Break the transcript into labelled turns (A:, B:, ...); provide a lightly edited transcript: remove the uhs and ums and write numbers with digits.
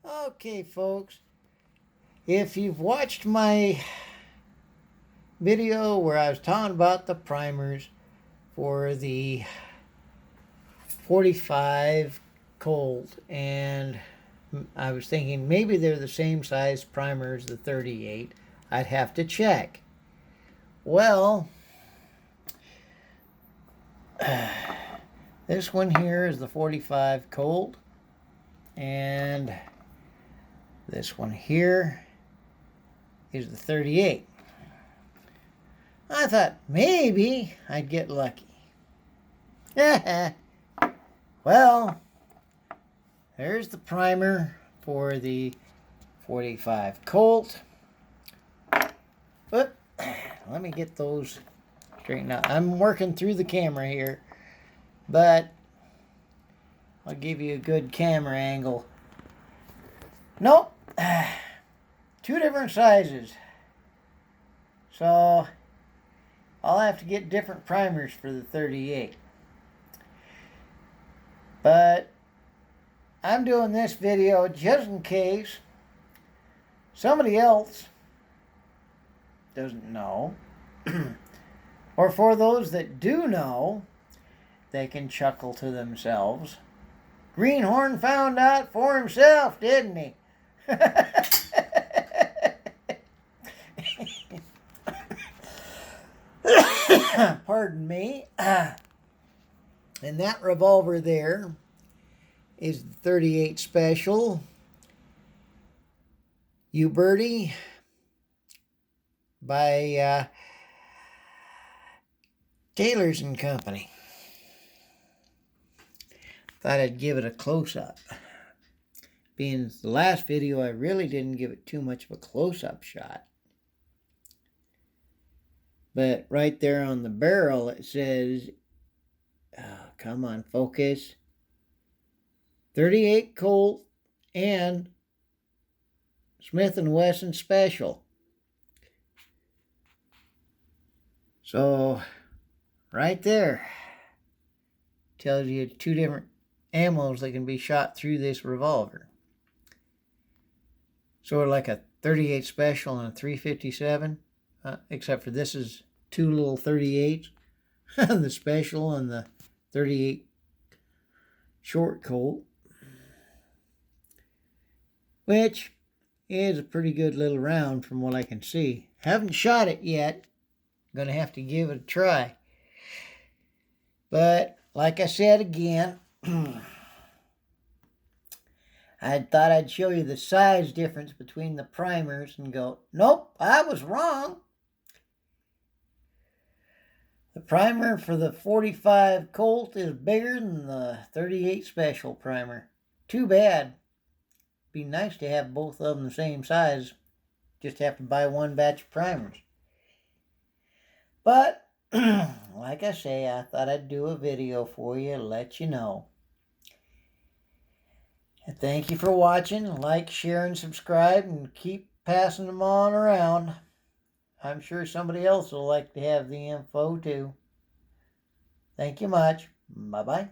A: Okay, folks, if you've watched my video where I was talking about the primers for the 45 Colt, and I was thinking maybe they're the same size primer as the 38, I'd have to check. Well, this one here is the 45 Colt, and this one here is the 38. I thought maybe I'd get lucky. Well, there's the primer for the 45 Colt. But let me get those straightened out. I'm working through the camera here, but I'll give you a good camera angle. Nope. Two different sizes. So I'll have to get different primers for the 38. But I'm doing this video just in case somebody else doesn't know. Or for those that do know, they can chuckle to themselves. Greenhorn found out for himself, didn't he? Pardon me. And that revolver there is the 38 Special Uberti by Taylor's and Company. Thought I'd give it a close-up. Being the last video, I really didn't give it too much of a close-up shot. But right there on the barrel, it says, come on, focus, 38 Colt and Smith & Wesson Special. So, right there, tells you two different ammos that can be shot through this revolver. Sort of like a 38 Special and a 357, except for this is two little 38s, the Special and the 38 Short Colt, which is a pretty good little round from what I can see. Haven't shot it yet. Gonna have to give it a try. But like I said again, I thought I'd show you the size difference between the primers and go, nope, I was wrong. The primer for the 45 Colt is bigger than the 38 Special primer. Too bad. Be nice to have both of them the same size. Just have to buy one batch of primers. But, like I say, I thought I'd do a video for you to let you know. And thank you for watching. Like, share, and subscribe, and keep passing them on around. I'm sure somebody else will like to have the info too. Thank you much. Bye-bye.